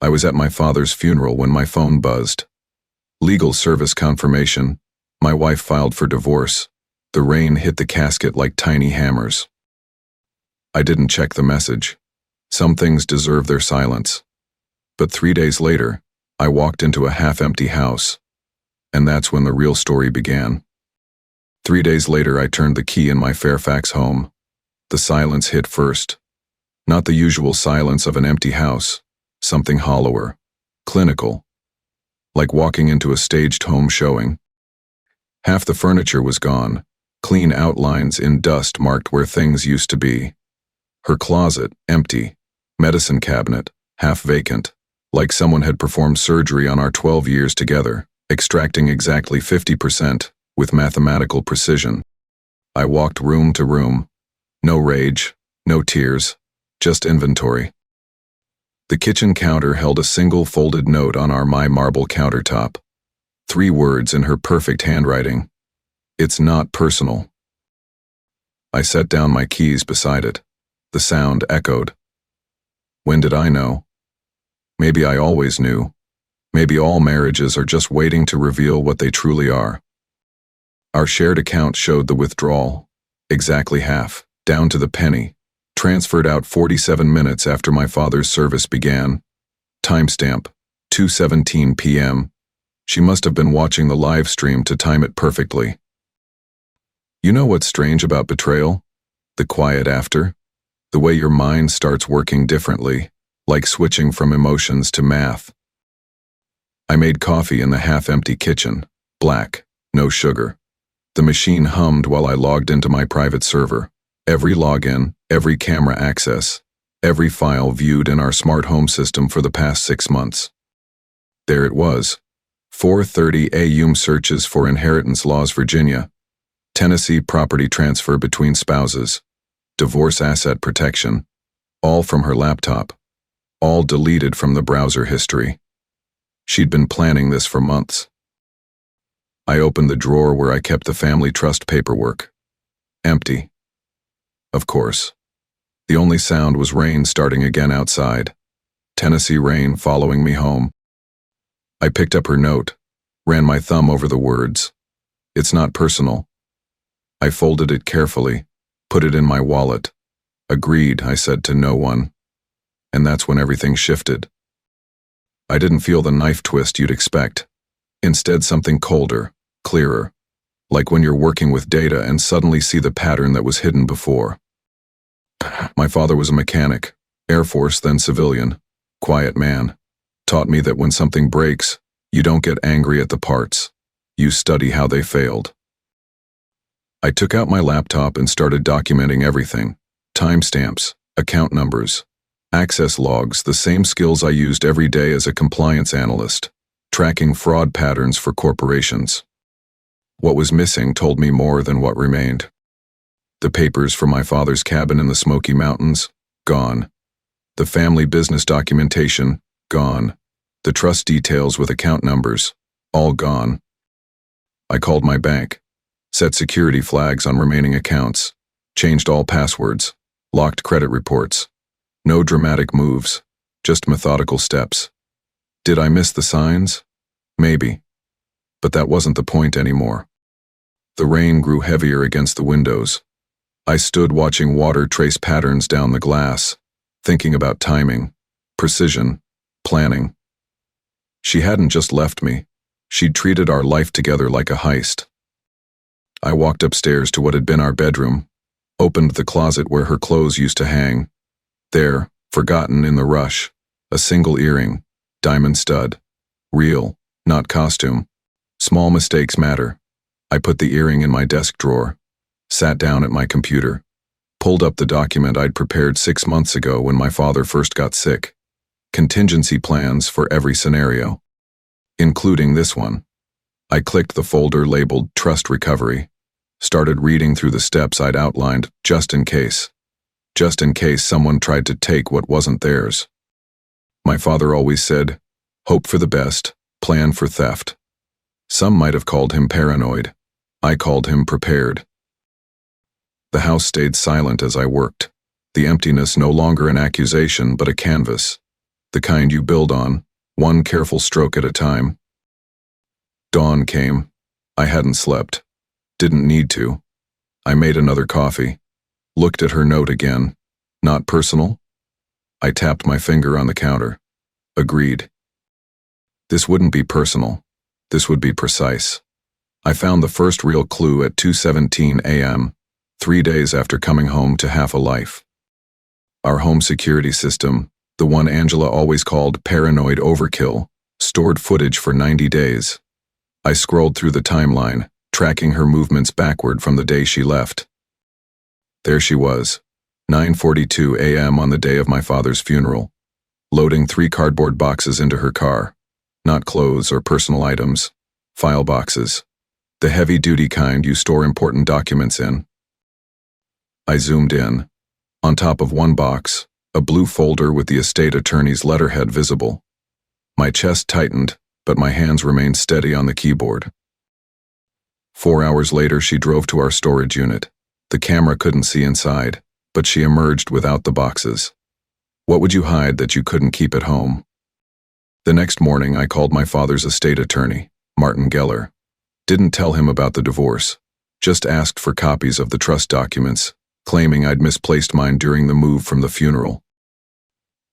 I was at my father's funeral when my phone buzzed. Legal service confirmation. My wife filed for divorce. The rain hit the casket like tiny hammers. I didn't check the message. Some things deserve their silence. But 3 days later, I walked into a half-empty house. And that's when the real story began. 3 days later, I turned the key in my Fairfax home. The silence hit first. Not the usual silence of an empty house. Something hollower. Clinical. Like walking into a staged home showing. Half the furniture was gone. Clean outlines in dust marked where things used to be. Her closet, empty. Medicine cabinet, half vacant. Like someone had performed surgery on our 12 years together, extracting exactly 50% with mathematical precision. I walked room to room. No rage, no tears, just inventory. The kitchen counter held a single folded note on our my marble countertop. 3 words in her perfect handwriting. It's not personal. I set down my keys beside it. The sound echoed. When did I know? Maybe I always knew. Maybe all marriages are just waiting to reveal what they truly are. Our shared account showed the withdrawal. Exactly half, down to the penny. Transferred out 47 minutes after my father's service began. Timestamp, 2:17 p.m. She must have been watching the live stream to time it perfectly. You know what's strange about betrayal? The quiet after? The way your mind starts working differently, like switching from emotions to math. I made coffee in the half-empty kitchen, black, no sugar. The machine hummed while I logged into my private server. Every login, every camera access, every file viewed in our smart home system for the past 6 months. There it was. 430 AUM searches for inheritance laws Virginia, Tennessee property transfer between spouses, divorce asset protection, all from her laptop, all deleted from the browser history. She'd been planning this for months. I opened the drawer where I kept the family trust paperwork. Empty. Of course. The only sound was rain starting again outside. Tennessee rain following me home. I picked up her note, ran my thumb over the words. It's not personal. I folded it carefully, put it in my wallet. Agreed, I said to no one. And that's when everything shifted. I didn't feel the knife twist you'd expect. Instead, something colder, clearer. Like when you're working with data and suddenly see the pattern that was hidden before. My father was a mechanic, Air Force then civilian, quiet man. Taught me that when something breaks, you don't get angry at the parts. You study how they failed. I took out my laptop and started documenting everything. Timestamps, account numbers, access logs, the same skills I used every day as a compliance analyst, tracking fraud patterns for corporations. What was missing told me more than what remained. The papers for my father's cabin in the Smoky Mountains, gone. The family business documentation, gone. The trust details with account numbers, all gone. I called my bank, set security flags on remaining accounts, changed all passwords, locked credit reports. No dramatic moves, just methodical steps. Did I miss the signs? Maybe. But that wasn't the point anymore. The rain grew heavier against the windows. I stood watching water trace patterns down the glass, thinking about timing, precision, planning. She hadn't just left me. She'd treated our life together like a heist. I walked upstairs to what had been our bedroom, opened the closet where her clothes used to hang. There, forgotten in the rush, a single earring, diamond stud. Real, not costume. Small mistakes matter. I put the earring in my desk drawer, sat down at my computer, pulled up the document I'd prepared 6 months ago when my father first got sick. Contingency plans for every scenario, including this one. I clicked the folder labeled Trust Recovery, started reading through the steps I'd outlined just in case someone tried to take what wasn't theirs. My father always said, hope for the best, plan for theft. Some might have called him paranoid. I called him prepared. The house stayed silent as I worked, the emptiness no longer an accusation but a canvas. The kind you build on, one careful stroke at a time. Dawn came. I hadn't slept. Didn't need to. I made another coffee. Looked at her note again. Not personal? I tapped my finger on the counter. Agreed. This wouldn't be personal. This would be precise. I found the first real clue at 2:17 a.m., 3 days after coming home to half a life. Our home security system, the one Angela always called paranoid overkill, stored footage for 90 days. I scrolled through the timeline, tracking her movements backward from the day she left. There she was, 9:42 a.m. on the day of my father's funeral, loading 3 cardboard boxes into her car. Not clothes or personal items, file boxes. The heavy-duty kind you store important documents in. I zoomed in. On top of one box, a blue folder with the estate attorney's letterhead visible. My chest tightened, but my hands remained steady on the keyboard. 4 hours later, she drove to our storage unit. The camera couldn't see inside, but she emerged without the boxes. What would you hide that you couldn't keep at home? The next morning, I called my father's estate attorney, Martin Geller. Didn't tell him about the divorce. Just asked for copies of the trust documents, claiming I'd misplaced mine during the move from the funeral.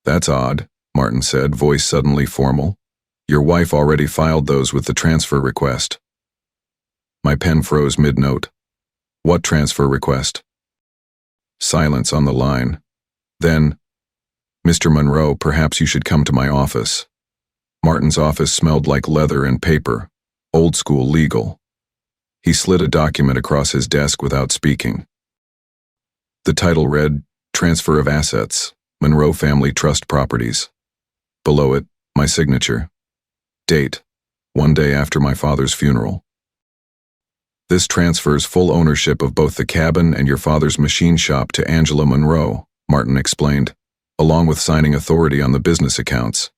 That's odd, Martin said, voice suddenly formal. Your wife already filed those with the transfer request. My pen froze mid-note. What transfer request? Silence on the line. Then, Mr. Monroe, perhaps you should come to my office. Martin's office smelled like leather and paper, old school legal. He slid a document across his desk without speaking. The title read, Transfer of Assets, Monroe Family Trust Properties. Below it, my signature. Date, 1 day after my father's funeral. This transfers full ownership of both the cabin and your father's machine shop to Angela Monroe, Martin explained, along with signing authority on the business accounts.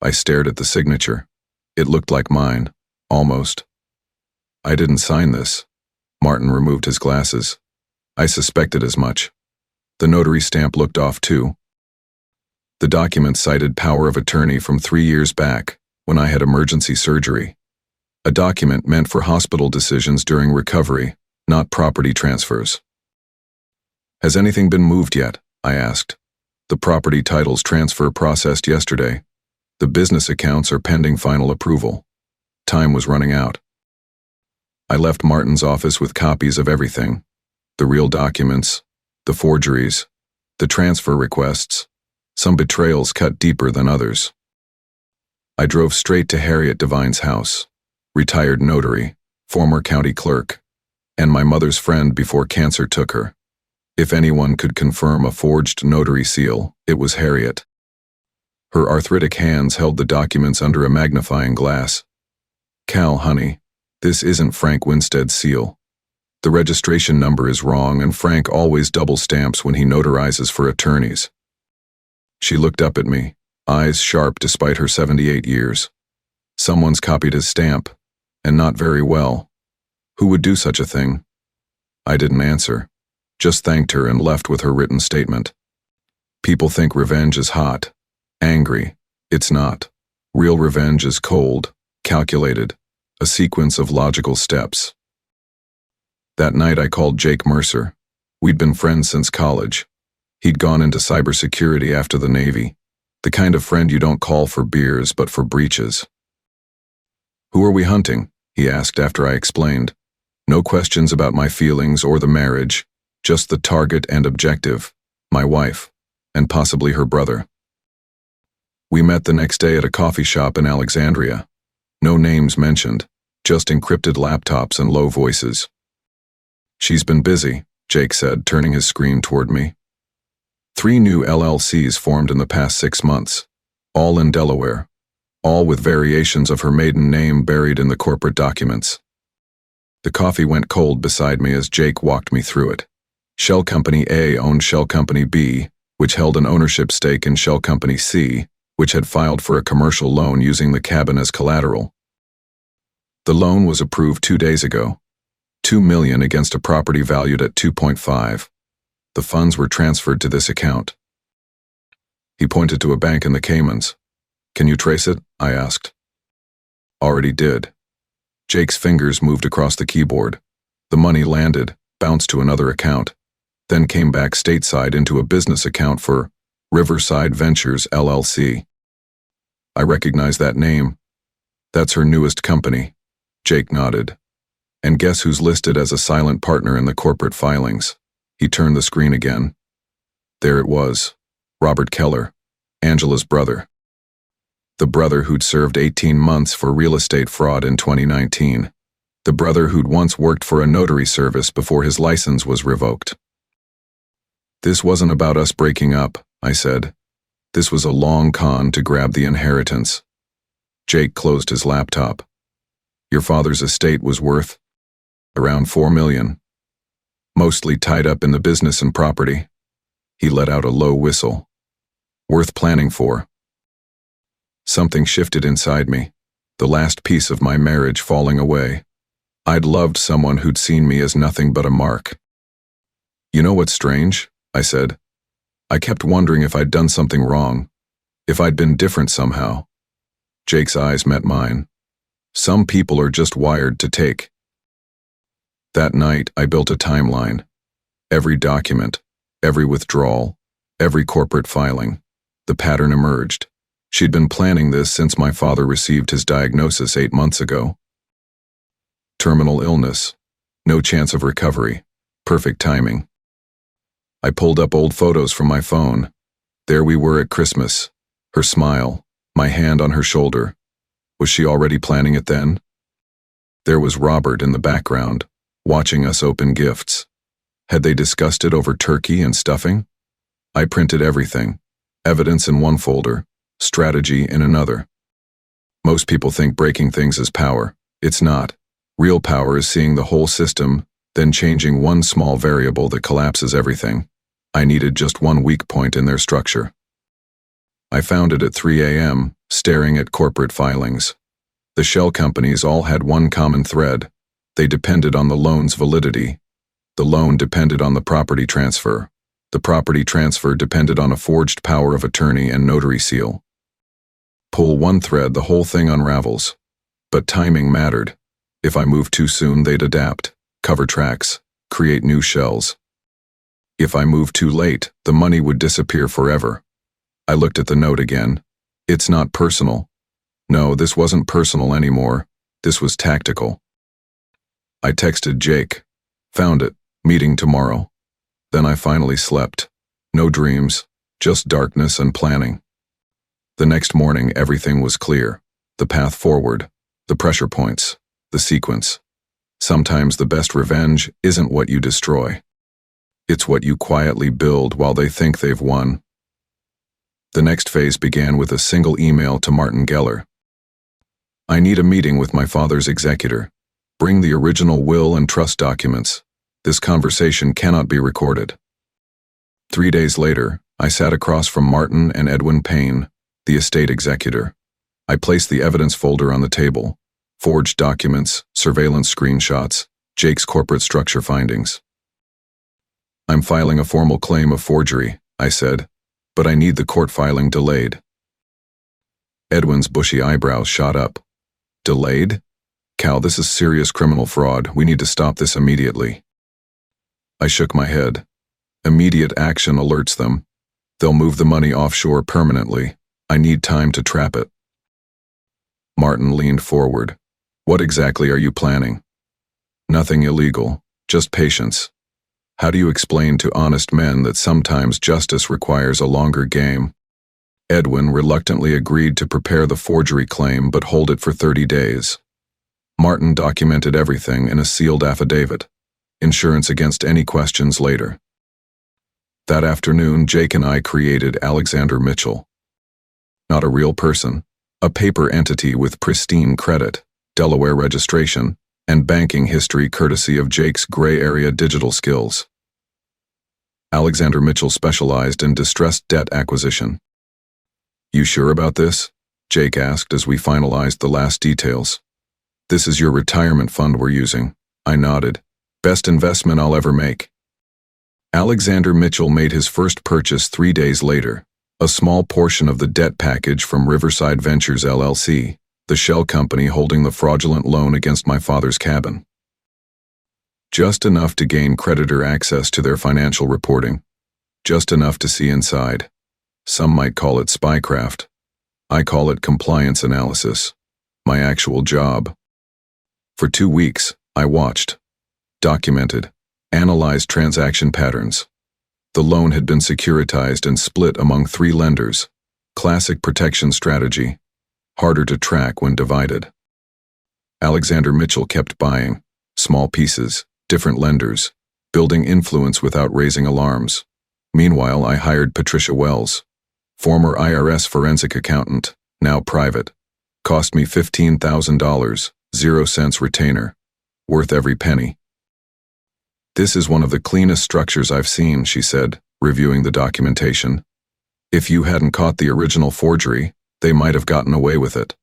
I stared at the signature. It looked like mine, almost. I didn't sign this. Martin removed his glasses. I suspected as much. The notary stamp looked off too. The document cited power of attorney from 3 years back, when I had emergency surgery. A document meant for hospital decisions during recovery, not property transfers. Has anything been moved yet? I asked. The property titles transfer processed yesterday. The business accounts are pending final approval. Time was running out. I left Martin's office with copies of everything. The real documents, the forgeries, the transfer requests, some betrayals cut deeper than others. I drove straight to Harriet Devine's house, retired notary, former county clerk, and my mother's friend before cancer took her. If anyone could confirm a forged notary seal, it was Harriet. Her arthritic hands held the documents under a magnifying glass. Cal, honey, this isn't Frank Winstead's seal. The registration number is wrong, and Frank always double stamps when he notarizes for attorneys. She looked up at me, eyes sharp despite her 78 years. Someone's copied his stamp, and not very well. Who would do such a thing? I didn't answer, just thanked her and left with her written statement. People think revenge is hot, angry. It's not. Real revenge is cold, calculated, a sequence of logical steps. That night I called Jake Mercer. We'd been friends since college. He'd gone into cybersecurity after the Navy, the kind of friend you don't call for beers but for breaches. Who are we hunting? He asked after I explained. No questions about my feelings or the marriage, just the target and objective, my wife, and possibly her brother. We met the next day at a coffee shop in Alexandria. No names mentioned, just encrypted laptops and low voices. She's been busy, Jake said, turning his screen toward me. 3 new LLCs formed in the past 6 months, all in Delaware, all with variations of her maiden name buried in the corporate documents. The coffee went cold beside me as Jake walked me through it. Shell Company A owned Shell Company B, which held an ownership stake in Shell Company C, which had filed for a commercial loan using the cabin as collateral. The loan was approved 2 days ago, $2 million against a property valued at $2.5. The funds were transferred to this account. He pointed to a bank in the Caymans. Can you trace it? I asked. Already did. Jake's fingers moved across the keyboard. The money landed, bounced to another account, then came back stateside into a business account for Riverside Ventures LLC. I recognize that name. That's her newest company. Jake nodded. And guess who's listed as a silent partner in the corporate filings? He turned the screen again. There it was. Robert Keller, Angela's brother. The brother who'd served 18 months for real estate fraud in 2019. The brother who'd once worked for a notary service before his license was revoked. This wasn't about us breaking up, I said. This was a long con to grab the inheritance. Jake closed his laptop. Your father's estate was worth around $4 million. Mostly tied up in the business and property. He let out a low whistle. Worth planning for. Something shifted inside me, the last piece of my marriage falling away. I'd loved someone who'd seen me as nothing but a mark. You know what's strange? I said. I kept wondering if I'd done something wrong, if I'd been different somehow. Jake's eyes met mine. Some people are just wired to take. That night, I built a timeline. Every document, every withdrawal, every corporate filing. The pattern emerged. She'd been planning this since my father received his diagnosis 8 months ago. Terminal illness. No chance of recovery. Perfect timing. I pulled up old photos from my phone. There we were at Christmas. Her smile, my hand on her shoulder. Was she already planning it then? There was Robert in the background, watching us open gifts. Had they discussed it over turkey and stuffing? I printed everything. Evidence in one folder, strategy in another. Most people think breaking things is power. It's not. Real power is seeing the whole system, then changing one small variable that collapses everything. I needed just one weak point in their structure. I found it at 3 a.m., staring at corporate filings. The shell companies all had one common thread. They depended on the loan's validity. The loan depended on the property transfer. The property transfer depended on a forged power of attorney and notary seal. Pull one thread, the whole thing unravels. But timing mattered. If I moved too soon, they'd adapt, cover tracks, create new shells. If I moved too late, the money would disappear forever. I looked at the note again. It's not personal. No, this wasn't personal anymore. This was tactical. I texted Jake. Found it. Meeting tomorrow. Then I finally slept. No dreams, just darkness and planning. The next morning, everything was clear. The path forward, the pressure points, the sequence. Sometimes the best revenge isn't what you destroy. It's what you quietly build while they think they've won. The next phase began with a single email to Martin Geller. I need a meeting with my father's executor. Bring the original will and trust documents. This conversation cannot be recorded. 3 days later, I sat across from Martin and Edwin Payne, the estate executor. I placed the evidence folder on the table. Forged documents, surveillance screenshots, Jake's corporate structure findings. I'm filing a formal claim of forgery, I said, but I need the court filing delayed. Edwin's bushy eyebrows shot up. Delayed? Cal, this is serious criminal fraud. We need to stop this immediately. I shook my head. Immediate action alerts them. They'll move the money offshore permanently. I need time to trap it. Martin leaned forward. What exactly are you planning? Nothing illegal, just patience. How do you explain to honest men that sometimes justice requires a longer game? Edwin reluctantly agreed to prepare the forgery claim but hold it for 30 days. Martin documented everything in a sealed affidavit. Insurance against any questions later. That afternoon, Jake and I created Alexander Mitchell. Not a real person, a paper entity with pristine credit, Delaware registration, and banking history courtesy of Jake's gray area digital skills. Alexander Mitchell specialized in distressed debt acquisition. You sure about this? Jake asked as we finalized the last details. This is your retirement fund we're using. I nodded. Best investment I'll ever make. Alexander Mitchell made his first purchase 3 days later, A small portion of the debt package from Riverside Ventures LLC, the shell company holding the fraudulent loan against my father's cabin. Just enough to gain creditor access to their financial reporting. Just enough to see inside. Some might call it spycraft. I call it compliance analysis. My actual job. For 2 weeks, I watched, documented, analyzed transaction patterns. The loan had been securitized and split among 3 lenders. Classic protection strategy. Harder to track when divided. Alexander Mitchell kept buying, small pieces, different lenders, building influence without raising alarms. Meanwhile, I hired Patricia Wells, former IRS forensic accountant, now private. Cost me $15,000, 0 cents retainer. Worth every penny. This is one of the cleanest structures I've seen, she said, reviewing the documentation. If you hadn't caught the original forgery, they might have gotten away with it.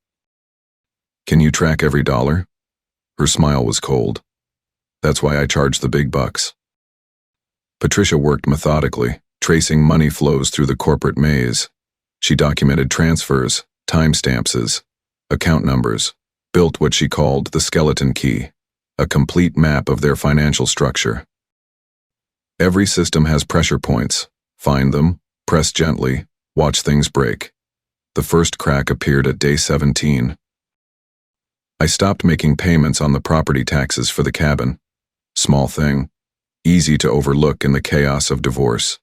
Can you track every dollar? Her smile was cold. That's why I charge the big bucks. Patricia worked methodically, tracing money flows through the corporate maze. She documented transfers, timestamps, account numbers, built what she called the skeleton key, a complete map of their financial structure. Every system has pressure points. Find them, press gently, watch things break. The first crack appeared at day 17. I stopped making payments on the property taxes for the cabin. Small thing, easy to overlook in the chaos of divorce.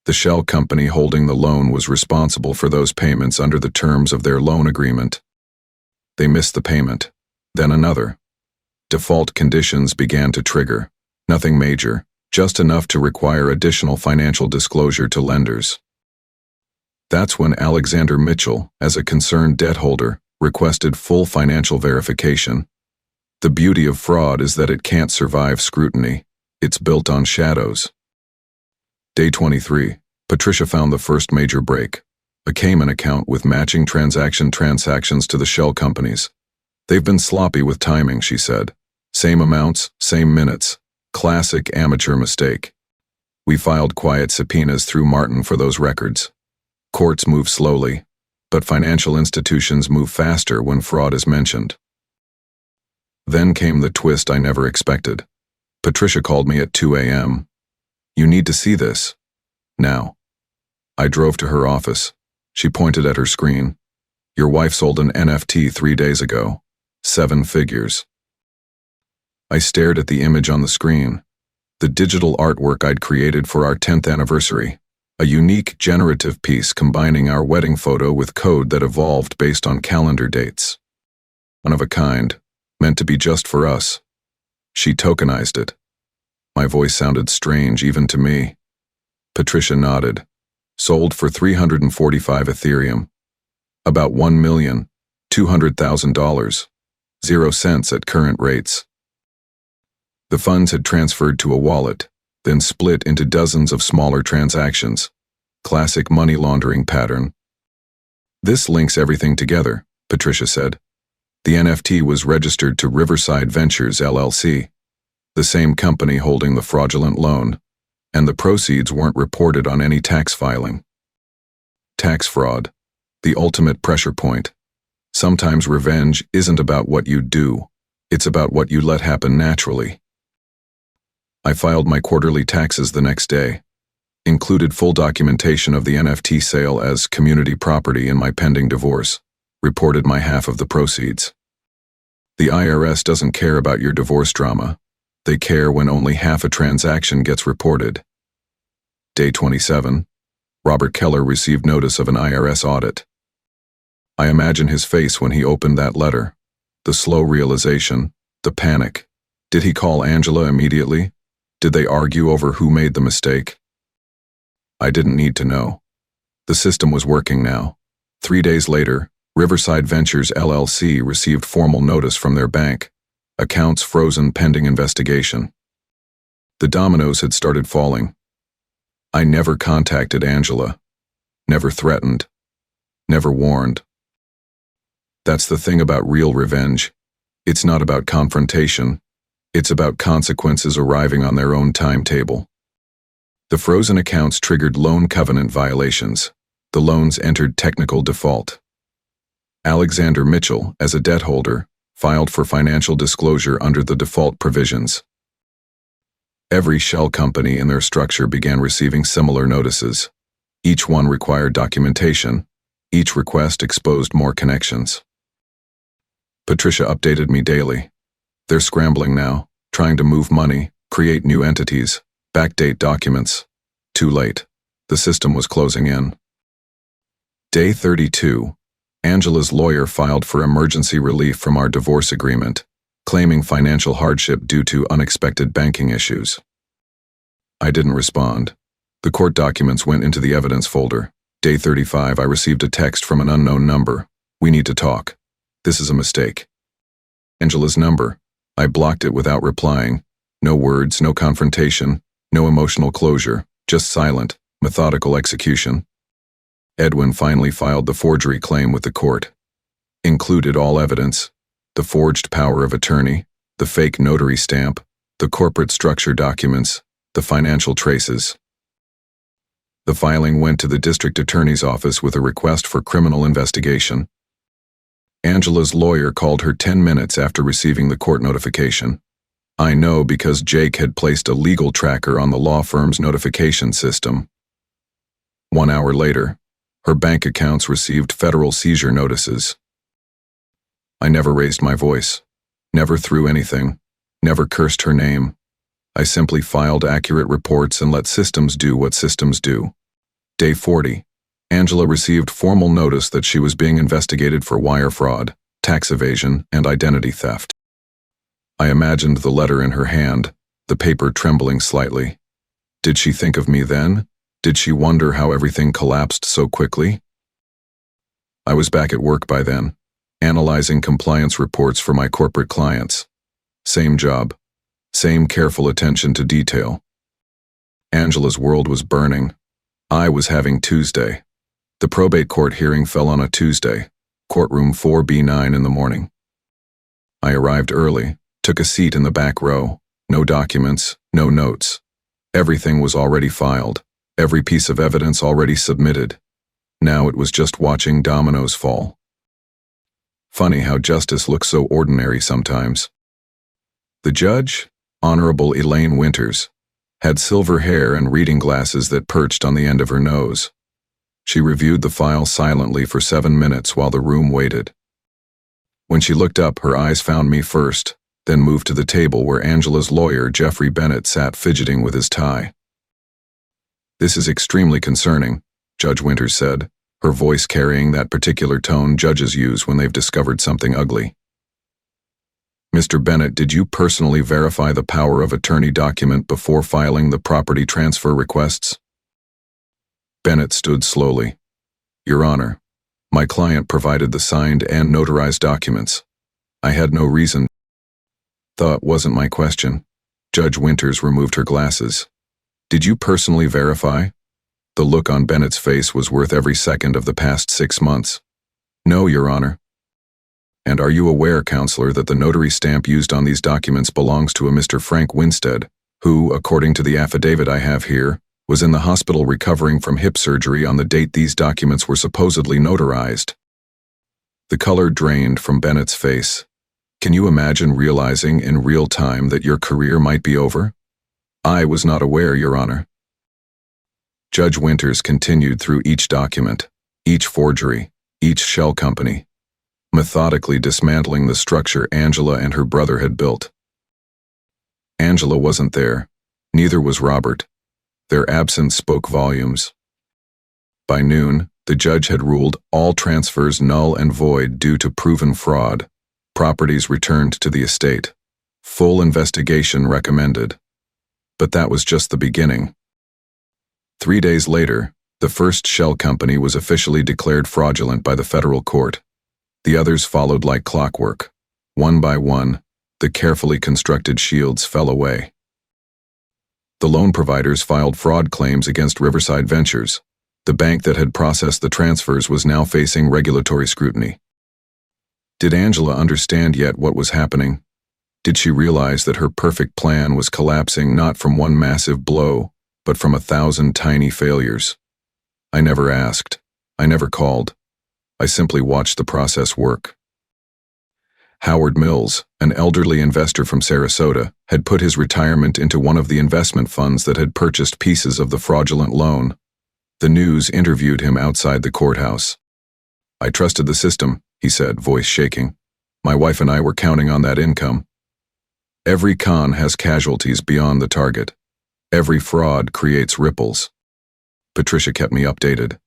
The shell company holding the loan was responsible for those payments under the terms of their loan agreement. They missed the payment, then another. Default conditions began to trigger. Nothing major, just enough to require additional financial disclosure to lenders. That's when Alexander Mitchell, as a concerned debt holder, requested full financial verification. The beauty of fraud is that it can't survive scrutiny. It's built on shadows. Day 23, Patricia found the first major break. A Cayman account with matching transactions to the shell companies. They've been sloppy with timing, she said. Same amounts, same minutes. Classic amateur mistake. We filed quiet subpoenas through Martin for those records. Courts move slowly, but financial institutions move faster when fraud is mentioned. Then came the twist I never expected. Patricia called me at 2 a.m. You need to see this. Now. I drove to her office. She pointed at her screen. Your wife sold an NFT 3 days ago. 7 figures. I stared at the image on the screen. The digital artwork I'd created for our 10th anniversary. A unique generative piece combining our wedding photo with code that evolved based on calendar dates. One of a kind, meant to be just for us. She tokenized it. My voice sounded strange even to me. Patricia nodded. Sold for $345 Ethereum. About $1,200,000. 0 cents at current rates. The funds had transferred to a wallet, then split into dozens of smaller transactions. Classic money laundering pattern. This links everything together, Patricia said. The NFT was registered to Riverside Ventures LLC, the same company holding the fraudulent loan, and the proceeds weren't reported on any tax filing. Tax fraud, the ultimate pressure point. Sometimes revenge isn't about what you do, it's about what you let happen naturally. I filed my quarterly taxes the next day, included full documentation of the NFT sale as community property in my pending divorce, reported my half of the proceeds. The IRS doesn't care about your divorce drama. They care when only half a transaction gets reported. Day 27, Robert Keller received notice of an IRS audit. I imagine his face when he opened that letter. The slow realization, the panic. Did he call Angela immediately? Did they argue over who made the mistake? I didn't need to know. The system was working now. 3 days later, Riverside Ventures LLC received formal notice from their bank. Accounts frozen pending investigation. The dominoes had started falling. I never contacted Angela. Never threatened. Never warned. That's the thing about real revenge. It's not about confrontation. It's about consequences arriving on their own timetable. The frozen accounts triggered loan covenant violations. The loans entered technical default. Alexander Mitchell, as a debt holder, filed for financial disclosure under the default provisions. Every shell company in their structure began receiving similar notices. Each one required documentation. Each request exposed more connections. Patricia updated me daily. They're scrambling now, trying to move money, create new entities, backdate documents. Too late. The system was closing in. Day 32. Angela's lawyer filed for emergency relief from our divorce agreement, claiming financial hardship due to unexpected banking issues. I didn't respond. The court documents went into the evidence folder. Day 35, I received a text from an unknown number. We need to talk. This is a mistake. Angela's number. I blocked it without replying. No words, no confrontation, no emotional closure, just silent, methodical execution. Edwin finally filed the forgery claim with the court. Included all evidence: the forged power of attorney, the fake notary stamp, the corporate structure documents, the financial traces. The filing went to the district attorney's office with a request for criminal investigation. Angela's lawyer called her 10 minutes after receiving the court notification. I know because Jake had placed a legal tracker on the law firm's notification system. 1 hour later, her bank accounts received federal seizure notices. I never raised my voice, never threw anything, never cursed her name. I simply filed accurate reports and let systems do what systems do. Day 40. Angela received formal notice that she was being investigated for wire fraud, tax evasion, and identity theft. I imagined the letter in her hand, the paper trembling slightly. Did she think of me then? Did she wonder how everything collapsed so quickly? I was back at work by then, analyzing compliance reports for my corporate clients. Same job, same careful attention to detail. Angela's world was burning. I was having Tuesday. The probate court hearing fell on a Tuesday, courtroom 4B9 in the morning. I arrived early, took a seat in the back row. No documents, no notes. Everything was already filed, every piece of evidence already submitted. Now it was just watching dominoes fall. Funny how justice looks so ordinary sometimes. The judge, Honorable Elaine Winters, had silver hair and reading glasses that perched on the end of her nose. She reviewed the file silently for 7 minutes while the room waited. When she looked up, her eyes found me first, then moved to the table where Angela's lawyer, Jeffrey Bennett, sat fidgeting with his tie. "This is extremely concerning," Judge Winters said, her voice carrying that particular tone judges use when they've discovered something ugly. "Mr. Bennett, did you personally verify the power of attorney document before filing the property transfer requests?" Bennett stood slowly. "Your Honor, my client provided the signed and notarized documents. I had no reason." "That wasn't my question." Judge Winters removed her glasses. "Did you personally verify?" The look on Bennett's face was worth every second of the past 6 months. "No, Your Honor." "And are you aware, Counselor, that the notary stamp used on these documents belongs to a Mr. Frank Winstead, who, according to the affidavit I have here, was in the hospital recovering from hip surgery on the date these documents were supposedly notarized?" The color drained from Bennett's face. "Can you imagine realizing in real time that your career might be over?" "I was not aware, Your Honor." Judge Winters continued through each document, each forgery, each shell company, methodically dismantling the structure Angela and her brother had built. Angela wasn't there. Neither was Robert. Their absence spoke volumes. By noon, the judge had ruled all transfers null and void due to proven fraud. Properties returned to the estate. Full investigation recommended. But that was just the beginning. 3 days later, the first shell company was officially declared fraudulent by the federal court. The others followed like clockwork. One by one, the carefully constructed shields fell away. The loan providers filed fraud claims against Riverside Ventures. The bank that had processed the transfers was now facing regulatory scrutiny. Did Angela understand yet what was happening? Did she realize that her perfect plan was collapsing not from one massive blow, but from 1,000 tiny failures? I never asked. I never called. I simply watched the process work. Howard Mills, an elderly investor from Sarasota, had put his retirement into one of the investment funds that had purchased pieces of the fraudulent loan. The news interviewed him outside the courthouse. "I trusted the system," he said, voice shaking. "My wife and I were counting on that income. Every con has casualties beyond the target. Every fraud creates ripples." Patricia kept me updated.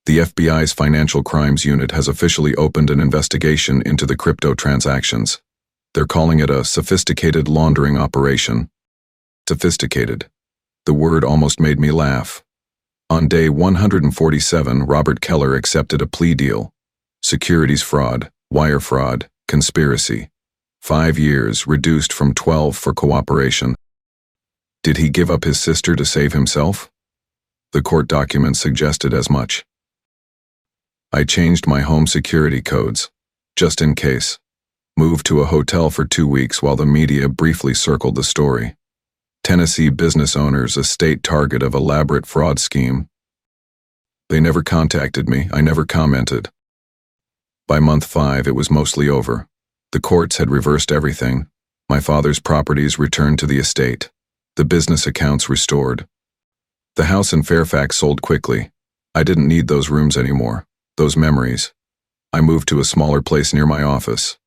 The FBI's Financial Crimes Unit has officially opened an investigation into the crypto transactions. They're calling it a sophisticated laundering operation. Sophisticated. The word almost made me laugh. On day 147, Robert Keller accepted a plea deal. Securities fraud, wire fraud, conspiracy. 5 years, reduced from 12 for cooperation. Did he give up his sister to save himself? The court documents suggested as much. I changed my home security codes, just in case. Moved to a hotel for 2 weeks while the media briefly circled the story. Tennessee business owners a state target of elaborate fraud scheme. They never contacted me, I never commented. By month 5 it was mostly over. The courts had reversed everything. My father's properties returned to the estate. The business accounts restored. The house in Fairfax sold quickly. I didn't need those rooms anymore. Those memories. I moved to a smaller place near my office.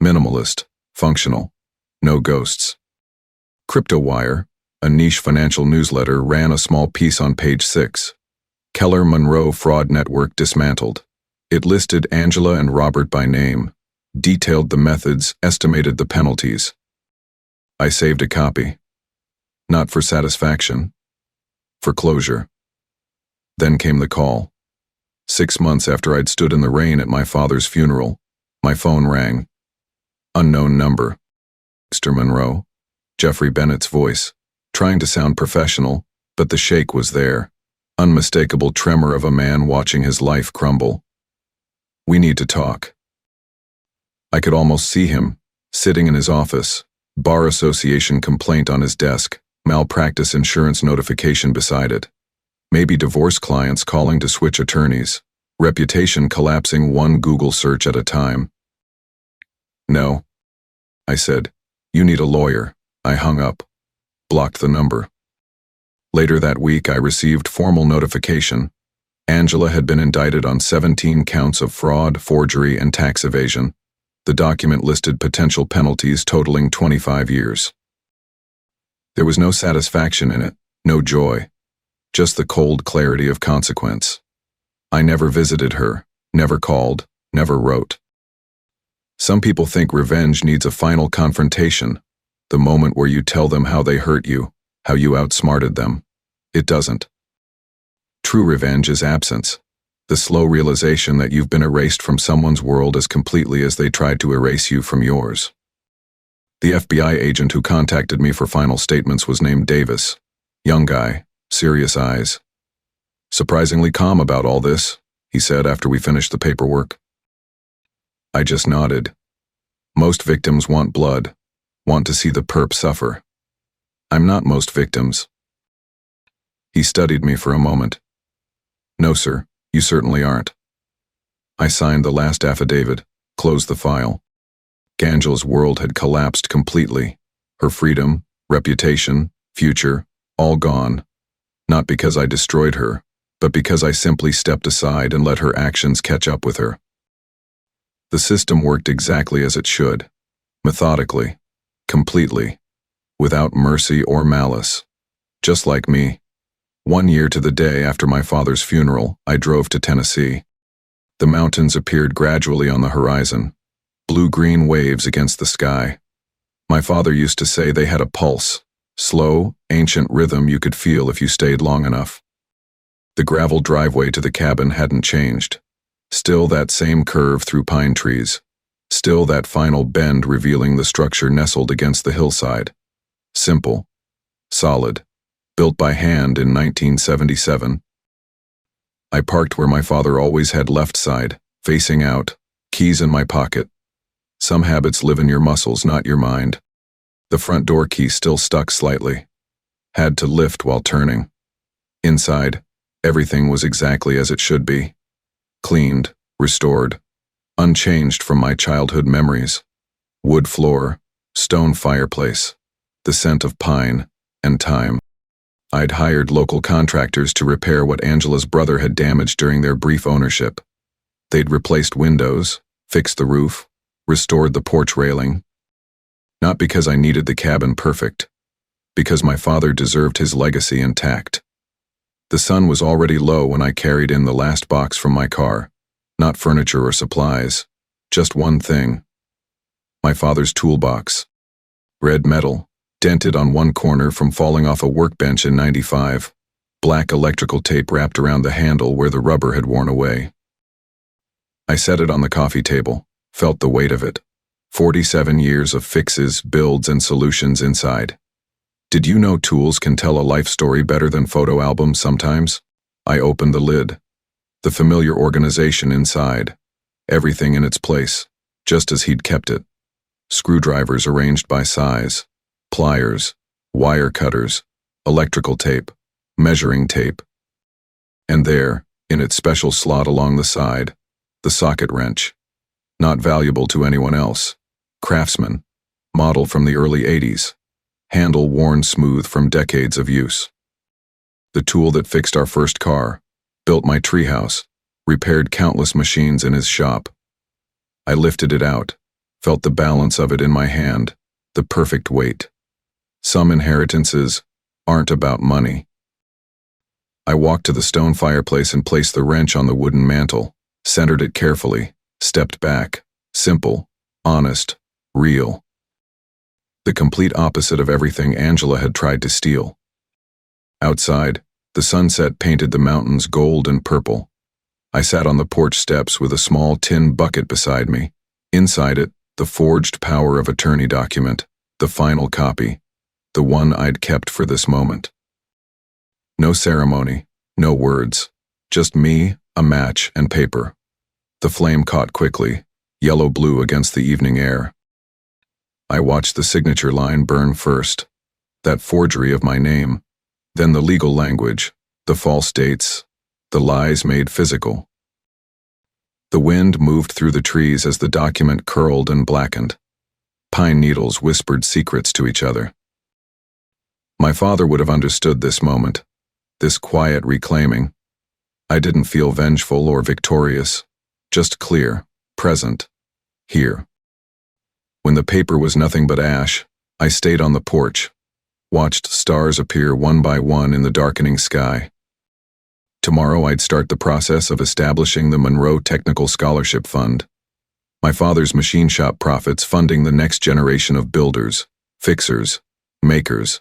Minimalist, functional, no ghosts. CryptoWire, a niche financial newsletter, ran a small piece on page 6. Keller Monroe Fraud Network dismantled. It listed Angela and Robert by name, detailed the methods, estimated the penalties. I saved a copy. Not for satisfaction. For closure. Then came the call. 6 months after I'd stood in the rain at my father's funeral, my phone rang. Unknown number. Mr. Monroe. Jeffrey Bennett's voice, trying to sound professional, but the shake was there. Unmistakable tremor of a man watching his life crumble. "We need to talk." I could almost see him, sitting in his office, bar association complaint on his desk, malpractice insurance notification beside it. Maybe divorce clients calling to switch attorneys, reputation collapsing one Google search at a time. "No," I said. "You need a lawyer." I hung up, blocked the number. Later that week I received formal notification. Angela had been indicted on 17 counts of fraud, forgery, and tax evasion. The document listed potential penalties totaling 25 years. There was no satisfaction in it, no joy. Just the cold clarity of consequence. I never visited her, never called, never wrote. Some people think revenge needs a final confrontation, the moment where you tell them how they hurt you, how you outsmarted them. It doesn't. True revenge is absence, the slow realization that you've been erased from someone's world as completely as they tried to erase you from yours. The FBI agent who contacted me for final statements was named Davis. Young guy. Serious eyes. "Surprisingly calm about all this," he said after we finished the paperwork. I just nodded. Most victims want blood, want to see the perp suffer. I'm not most victims. He studied me for a moment. "No, sir, you certainly aren't." I signed the last affidavit, closed the file. Angela's world had collapsed completely. Her freedom, reputation, future, all gone. Not because I destroyed her, but because I simply stepped aside and let her actions catch up with her. The system worked exactly as it should, methodically, completely, without mercy or malice. Just like me. 1 year to the day after my father's funeral, I drove to Tennessee. The mountains appeared gradually on the horizon, blue-green waves against the sky. My father used to say they had a pulse, slow, ancient rhythm you could feel if you stayed long enough. The gravel driveway to the cabin hadn't changed. Still that same curve through pine trees. Still that final bend revealing the structure nestled against the hillside. Simple. Solid. Built by hand in 1977. I parked where my father always had left side, facing out, keys in my pocket. Some habits live in your muscles, not your mind. The front door key still stuck slightly. Had to lift while turning. Inside, everything was exactly as it should be. cleaned, restored, unchanged from my childhood memories. Wood floor, stone fireplace, the scent of pine and thyme. I'd hired local contractors to repair what Angela's brother had damaged during their brief ownership. They'd replaced windows, fixed the roof, restored the porch railing. Not because I needed the cabin perfect, because my father deserved his legacy intact. The sun was already low when I carried in the last box from my car. Not furniture or supplies, just one thing. My father's toolbox. Red metal, dented on one corner from falling off a workbench in '95. Black electrical tape wrapped around the handle where the rubber had worn away. I set it on the coffee table, felt the weight of it. 47 years of fixes, builds, and solutions inside. Did you know tools can tell a life story better than photo albums sometimes? I opened the lid. The familiar organization inside. Everything in its place, just as he'd kept it. Screwdrivers arranged by size. Pliers, wire cutters, electrical tape, measuring tape. And there, in its special slot along the side, the socket wrench. Not valuable to anyone else. Craftsman. Model from the early '80s. Handle worn smooth from decades of use. The tool that fixed our first car, built my treehouse, repaired countless machines in his shop. I lifted it out, felt the balance of it in my hand, the perfect weight. Some inheritances aren't about money. I walked to the stone fireplace and placed the wrench on the wooden mantel, centered it carefully, stepped back, simple, honest, real. The complete opposite of everything Angela had tried to steal. Outside, the sunset painted the mountains gold and purple. I sat on the porch steps with a small tin bucket beside me. Inside it, the forged power of attorney document, the final copy, the one I'd kept for this moment. No ceremony, no words, just me, a match, and paper. The flame caught quickly, yellow-blue against the evening air. I watched the signature line burn first, that forgery of my name, then the legal language, the false dates, the lies made physical. The wind moved through the trees as the document curled and blackened. Pine needles whispered secrets to each other. My father would have understood this moment, this quiet reclaiming. I didn't feel vengeful or victorious, just clear, present, here. When the paper was nothing but ash, I stayed on the porch, watched stars appear one by one in the darkening sky. Tomorrow I'd start the process of establishing the Monroe Technical Scholarship Fund. My father's machine shop profits funding the next generation of builders, fixers, makers.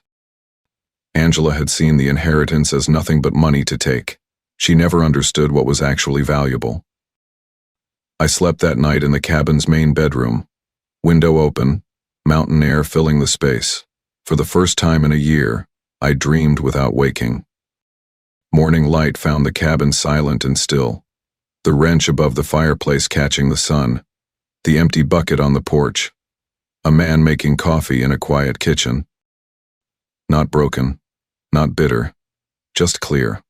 Angela had seen the inheritance as nothing but money to take. She never understood what was actually valuable. I slept that night in the cabin's main bedroom. Window open, mountain air filling the space. For the first time in a year, I dreamed without waking. Morning light found the cabin silent and still. The wrench above the fireplace catching the sun. The empty bucket on the porch. A man making coffee in a quiet kitchen. Not broken, not bitter, just clear.